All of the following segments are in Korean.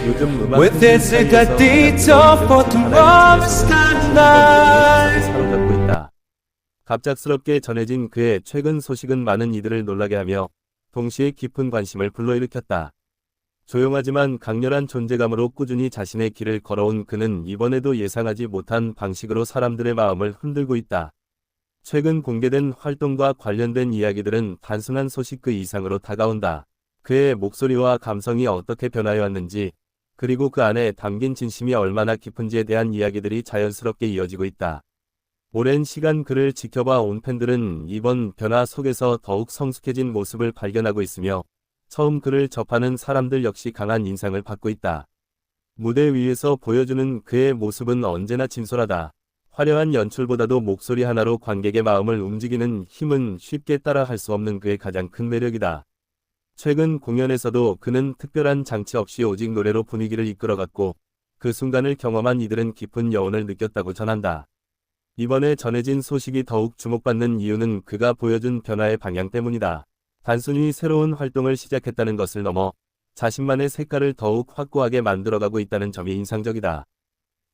요즘 음악 With its gatito for tomorrow's night. 사로잡고 있다. 갑작스럽게 전해진 그의 최근 소식은 많은 이들을 놀라게 하며 동시에 깊은 관심을 불러일으켰다. 조용하지만 강렬한 존재감으로 꾸준히 자신의 길을 걸어온 그는 이번에도 예상하지 못한 방식으로 사람들의 마음을 흔들고 있다. 최근 공개된 활동과 관련된 이야기들은 단순한 소식 그 이상으로 다가온다. 그의 목소리와 감성이 어떻게 변화해 왔는지, 그리고 그 안에 담긴 진심이 얼마나 깊은지에 대한 이야기들이 자연스럽게 이어지고 있다. 오랜 시간 그를 지켜봐 온 팬들은 이번 변화 속에서 더욱 성숙해진 모습을 발견하고 있으며 처음 그를 접하는 사람들 역시 강한 인상을 받고 있다. 무대 위에서 보여주는 그의 모습은 언제나 진솔하다. 화려한 연출보다도 목소리 하나로 관객의 마음을 움직이는 힘은 쉽게 따라할 수 없는 그의 가장 큰 매력이다. 최근 공연에서도 그는 특별한 장치 없이 오직 노래로 분위기를 이끌어갔고 그 순간을 경험한 이들은 깊은 여운을 느꼈다고 전한다. 이번에 전해진 소식이 더욱 주목받는 이유는 그가 보여준 변화의 방향 때문이다. 단순히 새로운 활동을 시작했다는 것을 넘어 자신만의 색깔을 더욱 확고하게 만들어가고 있다는 점이 인상적이다.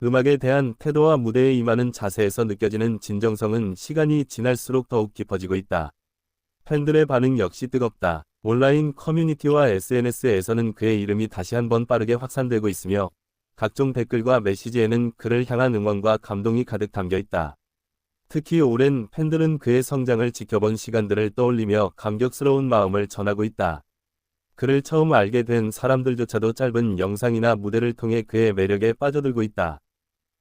음악에 대한 태도와 무대에 임하는 자세에서 느껴지는 진정성은 시간이 지날수록 더욱 깊어지고 있다. 팬들의 반응 역시 뜨겁다. 온라인 커뮤니티와 SNS에서는 그의 이름이 다시 한번 빠르게 확산되고 있으며 각종 댓글과 메시지에는 그를 향한 응원과 감동이 가득 담겨 있다. 특히 오랜 팬들은 그의 성장을 지켜본 시간들을 떠올리며 감격스러운 마음을 전하고 있다. 그를 처음 알게 된 사람들조차도 짧은 영상이나 무대를 통해 그의 매력에 빠져들고 있다.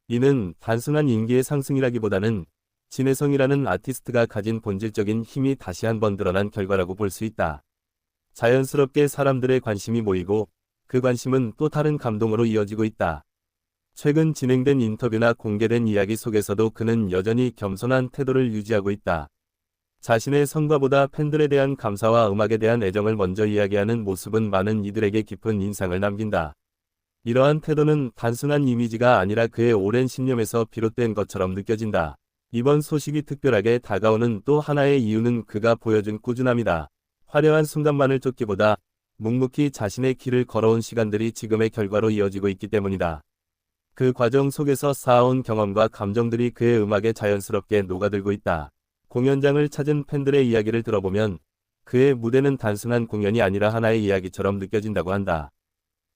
이는 단순한 인기의 상승이라기보다는 진해성이라는 아티스트가 가진 본질적인 힘이 다시 한번 드러난 결과라고 볼 수 있다. 자연스럽게 사람들의 관심이 모이고 그 관심은 또 다른 감동으로 이어지고 있다. 최근 진행된 인터뷰나 공개된 이야기 속에서도 그는 여전히 겸손한 태도를 유지하고 있다. 자신의 성과보다 팬들에 대한 감사와 음악에 대한 애정을 먼저 이야기하는 모습은 많은 이들에게 깊은 인상을 남긴다. 이러한 태도는 단순한 이미지가 아니라 그의 오랜 신념에서 비롯된 것처럼 느껴진다. 이번 소식이 특별하게 다가오는 또 하나의 이유는 그가 보여준 꾸준함이다. 화려한 순간만을 쫓기보다 묵묵히 자신의 길을 걸어온 시간들이 지금의 결과로 이어지고 있기 때문이다. 그 과정 속에서 쌓아온 경험과 감정들이 그의 음악에 자연스럽게 녹아들고 있다. 공연장을 찾은 팬들의 이야기를 들어보면 그의 무대는 단순한 공연이 아니라 하나의 이야기처럼 느껴진다고 한다.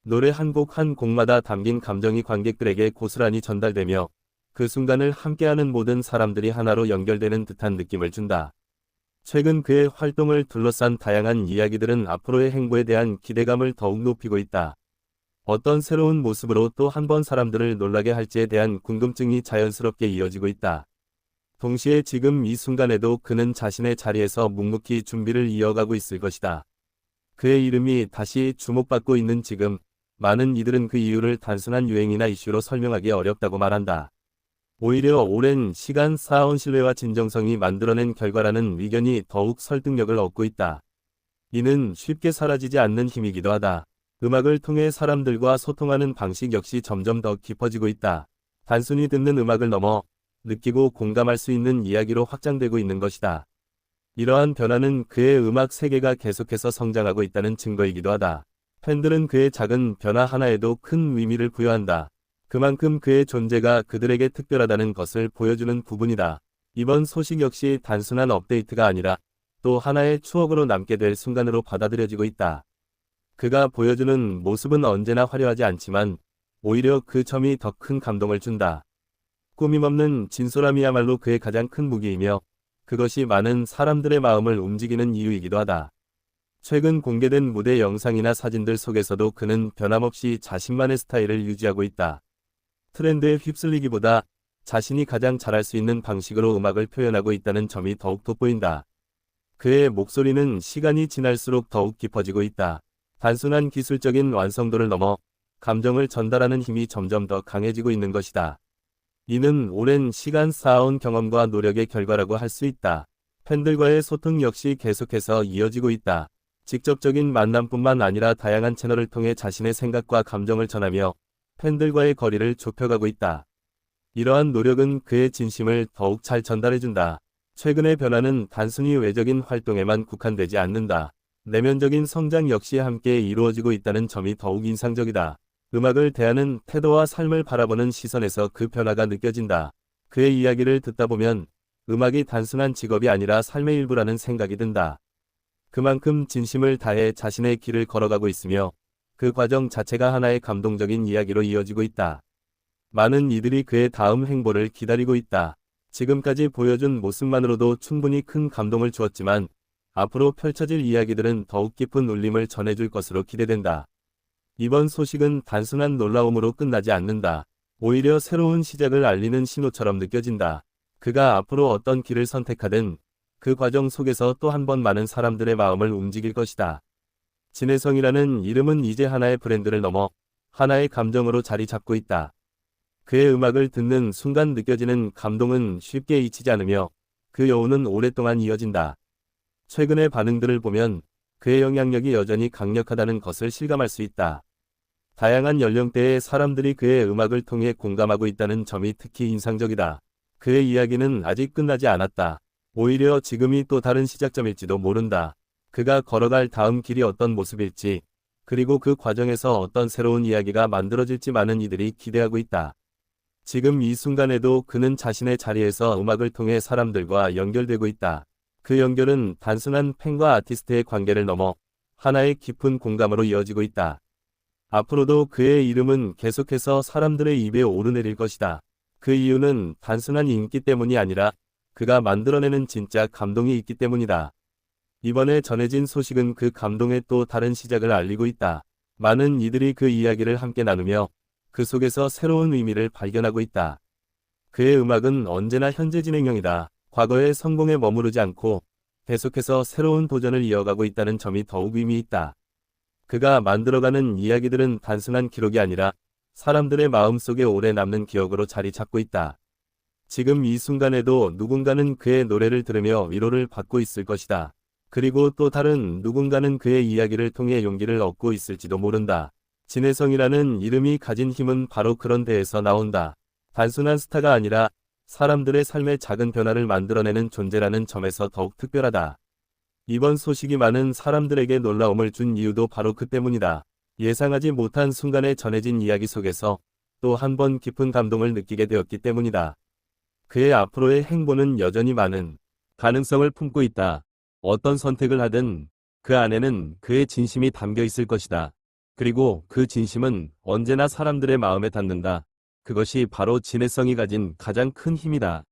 노래 한 곡 한 곡마다 담긴 감정이 관객들에게 고스란히 전달되며 그 순간을 함께하는 모든 사람들이 하나로 연결되는 듯한 느낌을 준다. 최근 그의 활동을 둘러싼 다양한 이야기들은 앞으로의 행보에 대한 기대감을 더욱 높이고 있다. 어떤 새로운 모습으로 또 한 번 사람들을 놀라게 할지에 대한 궁금증이 자연스럽게 이어지고 있다. 동시에 지금 이 순간에도 그는 자신의 자리에서 묵묵히 준비를 이어가고 있을 것이다. 그의 이름이 다시 주목받고 있는 지금, 많은 이들은 그 이유를 단순한 유행이나 이슈로 설명하기 어렵다고 말한다. 오히려 오랜 시간 쌓아온 신뢰와 진정성이 만들어낸 결과라는 의견이 더욱 설득력을 얻고 있다. 이는 쉽게 사라지지 않는 힘이기도 하다. 음악을 통해 사람들과 소통하는 방식 역시 점점 더 깊어지고 있다. 단순히 듣는 음악을 넘어 느끼고 공감할 수 있는 이야기로 확장되고 있는 것이다. 이러한 변화는 그의 음악 세계가 계속해서 성장하고 있다는 증거이기도 하다. 팬들은 그의 작은 변화 하나에도 큰 의미를 부여한다. 그만큼 그의 존재가 그들에게 특별하다는 것을 보여주는 부분이다. 이번 소식 역시 단순한 업데이트가 아니라 또 하나의 추억으로 남게 될 순간으로 받아들여지고 있다. 그가 보여주는 모습은 언제나 화려하지 않지만 오히려 그 점이 더 큰 감동을 준다. 꾸밈없는 진솔함이야말로 그의 가장 큰 무기이며 그것이 많은 사람들의 마음을 움직이는 이유이기도 하다. 최근 공개된 무대 영상이나 사진들 속에서도 그는 변함없이 자신만의 스타일을 유지하고 있다. 트렌드에 휩쓸리기보다 자신이 가장 잘할 수 있는 방식으로 음악을 표현하고 있다는 점이 더욱 돋보인다. 그의 목소리는 시간이 지날수록 더욱 깊어지고 있다. 단순한 기술적인 완성도를 넘어 감정을 전달하는 힘이 점점 더 강해지고 있는 것이다. 이는 오랜 시간 쌓아온 경험과 노력의 결과라고 할 수 있다. 팬들과의 소통 역시 계속해서 이어지고 있다. 직접적인 만남뿐만 아니라 다양한 채널을 통해 자신의 생각과 감정을 전하며 팬들과의 거리를 좁혀가고 있다. 이러한 노력은 그의 진심을 더욱 잘 전달해준다. 최근의 변화는 단순히 외적인 활동에만 국한되지 않는다. 내면적인 성장 역시 함께 이루어지고 있다는 점이 더욱 인상적이다. 음악을 대하는 태도와 삶을 바라보는 시선에서 그 변화가 느껴진다. 그의 이야기를 듣다 보면 음악이 단순한 직업이 아니라 삶의 일부라는 생각이 든다. 그만큼 진심을 다해 자신의 길을 걸어가고 있으며 그 과정 자체가 하나의 감동적인 이야기로 이어지고 있다. 많은 이들이 그의 다음 행보를 기다리고 있다. 지금까지 보여준 모습만으로도 충분히 큰 감동을 주었지만 앞으로 펼쳐질 이야기들은 더욱 깊은 울림을 전해줄 것으로 기대된다. 이번 소식은 단순한 놀라움으로 끝나지 않는다. 오히려 새로운 시작을 알리는 신호처럼 느껴진다. 그가 앞으로 어떤 길을 선택하든 그 과정 속에서 또 한 번 많은 사람들의 마음을 움직일 것이다. 진혜성이라는 이름은 이제 하나의 브랜드를 넘어 하나의 감정으로 자리 잡고 있다. 그의 음악을 듣는 순간 느껴지는 감동은 쉽게 잊히지 않으며 그 여운은 오랫동안 이어진다. 최근의 반응들을 보면 그의 영향력이 여전히 강력하다는 것을 실감할 수 있다. 다양한 연령대의 사람들이 그의 음악을 통해 공감하고 있다는 점이 특히 인상적이다. 그의 이야기는 아직 끝나지 않았다. 오히려 지금이 또 다른 시작점일지도 모른다. 그가 걸어갈 다음 길이 어떤 모습일지, 그리고 그 과정에서 어떤 새로운 이야기가 만들어질지 많은 이들이 기대하고 있다. 지금 이 순간에도 그는 자신의 자리에서 음악을 통해 사람들과 연결되고 있다. 그 연결은 단순한 팬과 아티스트의 관계를 넘어 하나의 깊은 공감으로 이어지고 있다. 앞으로도 그의 이름은 계속해서 사람들의 입에 오르내릴 것이다. 그 이유는 단순한 인기 때문이 아니라 그가 만들어내는 진짜 감동이 있기 때문이다. 이번에 전해진 소식은 그 감동의 또 다른 시작을 알리고 있다. 많은 이들이 그 이야기를 함께 나누며 그 속에서 새로운 의미를 발견하고 있다. 그의 음악은 언제나 현재 진행형이다. 과거의 성공에 머무르지 않고 계속해서 새로운 도전을 이어가고 있다는 점이 더욱 의미 있다. 그가 만들어가는 이야기들은 단순한 기록이 아니라 사람들의 마음속에 오래 남는 기억으로 자리 잡고 있다. 지금 이 순간에도 누군가는 그의 노래를 들으며 위로를 받고 있을 것이다. 그리고 또 다른 누군가는 그의 이야기를 통해 용기를 얻고 있을지도 모른다. 진혜성이라는 이름이 가진 힘은 바로 그런 데에서 나온다. 단순한 스타가 아니라 사람들의 삶의 작은 변화를 만들어내는 존재라는 점에서 더욱 특별하다. 이번 소식이 많은 사람들에게 놀라움을 준 이유도 바로 그 때문이다. 예상하지 못한 순간에 전해진 이야기 속에서 또 한 번 깊은 감동을 느끼게 되었기 때문이다. 그의 앞으로의 행보는 여전히 많은 가능성을 품고 있다. 어떤 선택을 하든 그 안에는 그의 진심이 담겨 있을 것이다. 그리고 그 진심은 언제나 사람들의 마음에 닿는다. 그것이 바로 진혜성이 가진 가장 큰 힘이다.